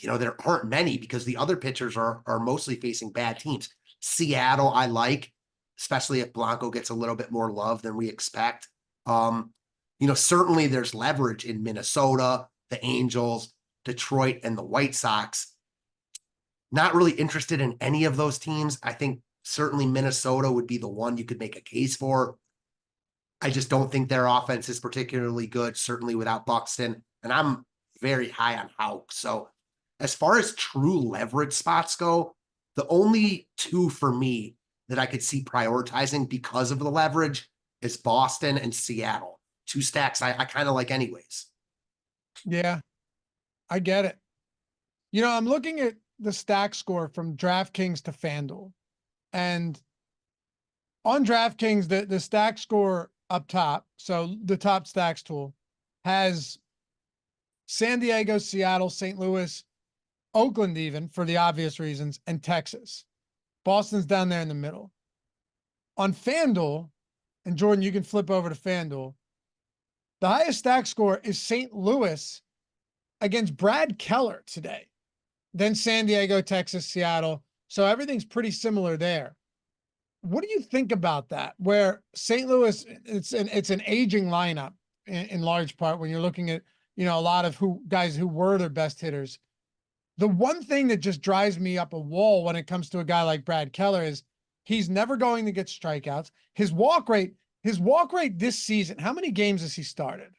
There aren't many because the other pitchers are mostly facing bad teams. Seattle, I like, especially if Blanco gets a little bit more love than we expect. Certainly there's leverage in Minnesota, the Angels, Detroit, and the White Sox. Not really interested in any of those teams. I think certainly Minnesota would be the one you could make a case for. I just don't think their offense is particularly good, certainly without Buxton. And I'm very high on Houck. So as far as true leverage spots go, the only two for me that I could see prioritizing because of the leverage is Boston and Seattle. Two stacks I kind of like anyways. Yeah, I get it. I'm looking at the stack score from DraftKings to FanDuel. And on DraftKings, the stack score up top, so the top stacks tool, has San Diego, Seattle, St. Louis, Oakland even, for the obvious reasons, and Texas. Boston's down there in the middle. On FanDuel, and Jordan, you can flip over to FanDuel, the highest stack score is St. Louis against Brad Keller today. Then San Diego, Texas, Seattle. So everything's pretty similar there. What do you think about that? Where St. Louis, it's an aging lineup in large part when you're looking at, a lot of guys who were their best hitters. The one thing that just drives me up a wall when it comes to a guy like Brad Keller is he's never going to get strikeouts. His walk rate this season, how many games has he started?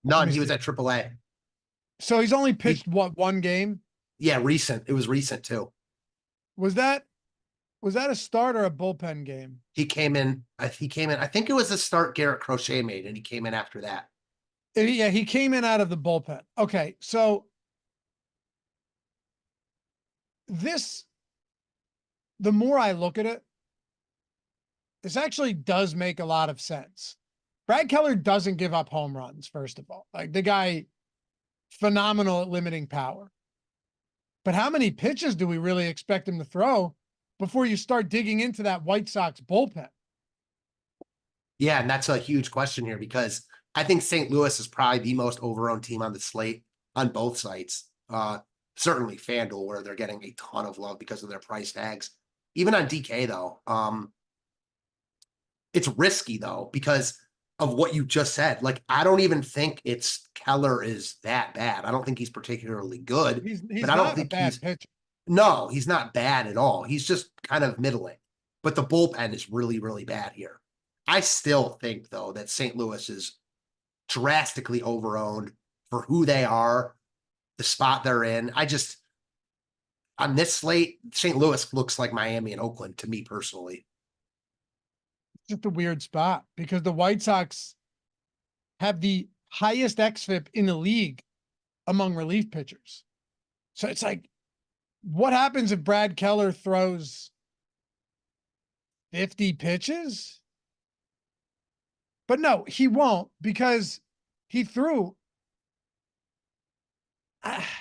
None. He was at AAA. So he's only pitched one game? Yeah, recent. It was recent too. Was that a start or a bullpen game? He came in. I think it was a start Garrett Crochet made, and he came in after that. Yeah, he came in out of the bullpen. Okay, so the more I look at it, this actually does make a lot of sense. Brad Keller doesn't give up home runs, first of all. Like, the guy, phenomenal at limiting power. But how many pitches do we really expect him to throw before you start digging into that White Sox bullpen? Yeah, and that's a huge question here because I think St. Louis is probably the most overowned team on the slate on both sites. Certainly FanDuel, where they're getting a ton of love because of their price tags. Even on DK, though, it's risky, though, because of what you just said. Like, I don't even think Keller is that bad. I don't think he's particularly good. He's but I don't not think a bad pitcher. No, he's not bad at all. He's just kind of middling. But the bullpen is really, really bad here. I still think, though, that St. Louis is drastically overowned for who they are, the spot they're in. On this slate, St. Louis looks like Miami and Oakland to me personally. It's just a weird spot because the White Sox have the highest xFIP in the league among relief pitchers. So it's like, what happens if Brad Keller throws 50 pitches? But no, he won't, because he threw.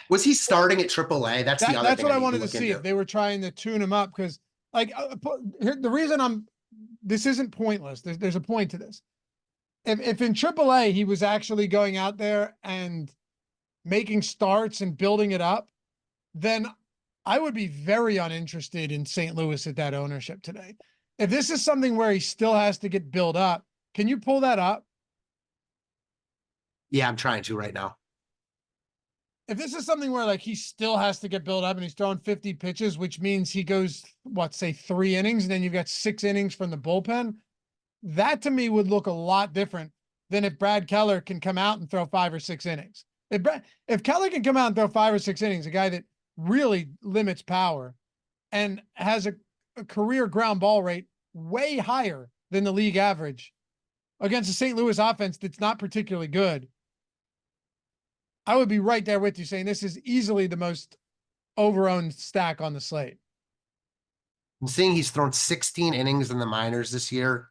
Was he starting at AAA? That's the other thing. That's what I wanted to see if they were trying to tune him up, because like the reason this isn't pointless. There's a point to this. If in AAA he was actually going out there and making starts and building it up, then I would be very uninterested in St. Louis at that ownership today. If this is something where he still has to get built up, can you pull that up? Yeah, I'm trying to right now. If this is something where like he still has to get built up and he's throwing 50 pitches, which means he goes, what, say 3 innings, and then you've got 6 innings from the bullpen, that to me would look a lot different than if Brad Keller can come out and throw 5 or 6 innings. If Keller can come out and throw 5 or 6 innings, a guy that really limits power and has a career ground ball rate way higher than the league average against a St. Louis offense that's not particularly good, I would be right there with you saying this is easily the most over-owned stack on the slate. I'm seeing he's thrown 16 innings in the minors this year.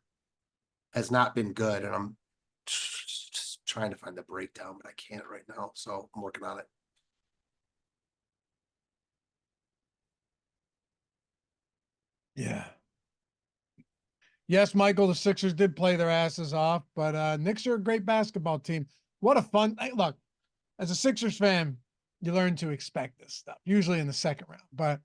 Has not been good, and I'm just trying to find the breakdown, but I can't right now, so I'm working on it. Yeah. Yes, Michael, the Sixers did play their asses off, but Knicks are a great basketball team. What a fun, look, as a Sixers fan, you learn to expect this stuff, usually in the second round. But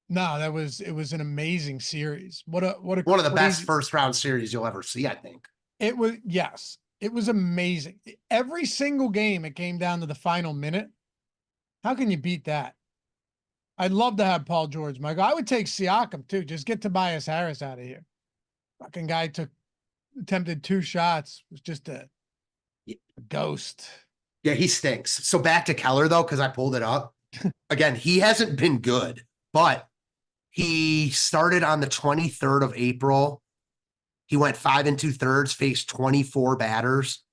no, it was an amazing series. One of the best first round series you'll ever see, I think. It was, yes, it was amazing. Every single game, it came down to the final minute. How can you beat that? I'd love to have Paul George, Michael. I would take Siakam too. Just get Tobias Harris out of here. Fucking guy attempted 2 shots. Was just a ghost. Yeah, he stinks. So back to Keller though, because I pulled it up. Again, he hasn't been good, but he started on the 23rd of April. He went 5 2/3, faced 24 batters.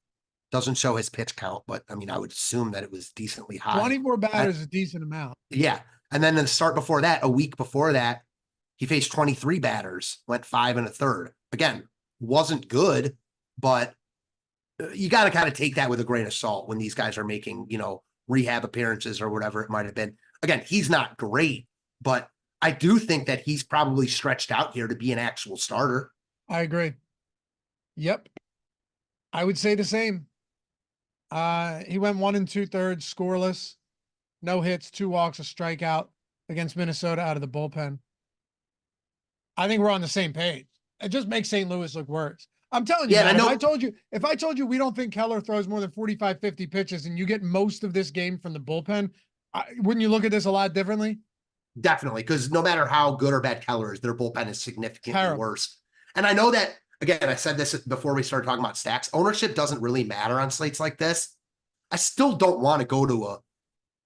Doesn't show his pitch count, but I mean, I would assume that it was decently high. 24 batters is a decent amount. Yeah. And then in the start before that, a week before that, he faced 23 batters, went 5 1/3. Again, wasn't good, but you got to kind of take that with a grain of salt when these guys are making, rehab appearances or whatever it might have been. Again, he's not great, but I do think that he's probably stretched out here to be an actual starter. I agree. Yep. I would say the same. He went 1 2/3 scoreless, no hits, 2 walks, a strikeout against Minnesota out of the bullpen. I think we're on the same page. It just makes St. Louis look worse. I'm telling you, man, if I told you we don't think Keller throws more than 45, 50 pitches and you get most of this game from the bullpen, wouldn't you look at this a lot differently? Definitely, because no matter how good or bad Keller is, their bullpen is significantly worse. And I know that, again, I said this before we started talking about stacks. Ownership doesn't really matter on slates like this. I still don't want to go to a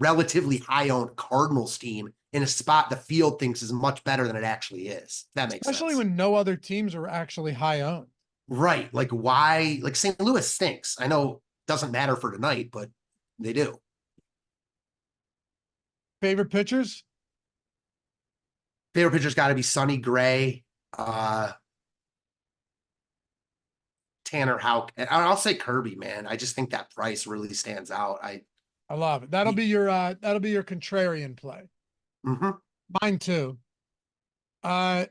relatively high-owned Cardinals team in a spot the field thinks is much better than it actually is. That makes sense. Especially when no other teams are actually high-owned. Right. Like, why? Like, St. Louis stinks. I know it doesn't matter for tonight, but they do. Favorite pitchers? Favorite pitcher's got to be Sonny Gray, Tanner Houck. And I'll say Kirby, man. I just think that price really stands out. I love it. That'll be your contrarian play. Mm-hmm. Mine too. Yeah,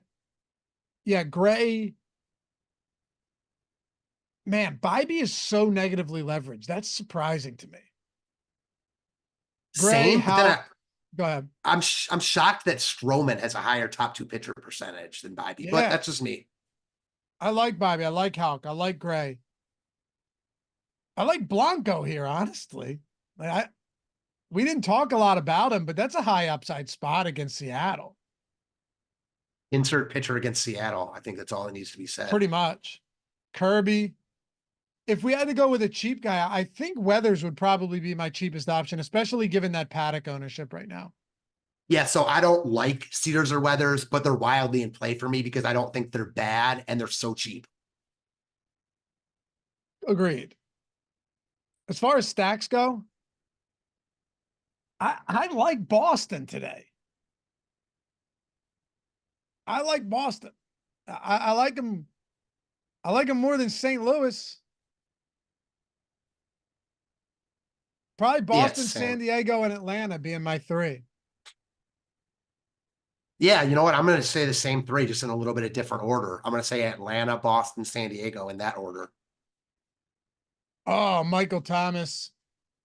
Gray. Man, Bybee is so negatively leveraged. That's surprising to me. Gray, Houck. Go ahead. I'm shocked that Stroman has a higher top 2 pitcher percentage than Bybee, but that's just me. I like Bybee. I like Houck. I like Gray. I like Blanco here, honestly. We didn't talk a lot about him, but that's a high upside spot against Seattle. Insert pitcher against Seattle. I think that's all that needs to be said. Pretty much. Kirby. If we had to go with a cheap guy, I think Weathers would probably be my cheapest option, especially given that Paddock ownership right now. Yeah, so I don't like Cedars or Weathers, but they're wildly in play for me because I don't think they're bad and they're so cheap. Agreed. As far as stacks go, I like Boston today. I like Boston. I like them. I like them more than St. Louis. Probably Boston, San Diego, and Atlanta being my 3. Yeah, you know what? I'm going to say the same 3, just in a little bit of different order. I'm going to say Atlanta, Boston, San Diego in that order. Oh, Michael Thomas.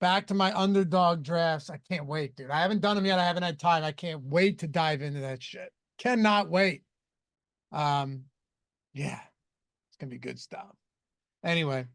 back to my underdog drafts. I can't wait, dude. I haven't done them yet. I haven't had time. I can't wait to dive into that shit. Cannot wait. Yeah, it's gonna be good stuff. Anyway,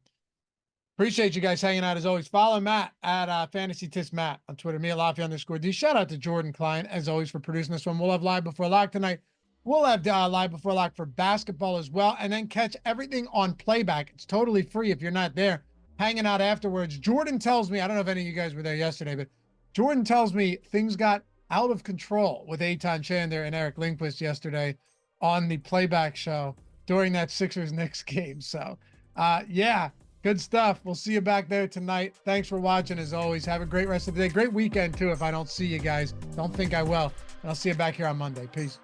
appreciate you guys hanging out as always. Follow Matt at Fantasy Tips Matt on Twitter. Me at Laffy_D. Shout out to Jordan Klein as always for producing this one. We'll have live before lock tonight. We'll have live before lock for basketball as well, and then catch everything on playback. It's totally free if you're not there. Hanging out afterwards. Jordan tells me, I don't know if any of you guys were there yesterday, but Jordan tells me things got out of control with Eitan Shander and Eric Lindquist yesterday on the playback show during that Sixers-Knicks game. So, yeah, good stuff. We'll see you back there tonight. Thanks for watching as always. Have a great rest of the day. Great weekend, too, if I don't see you guys. Don't think I will. And I'll see you back here on Monday. Peace.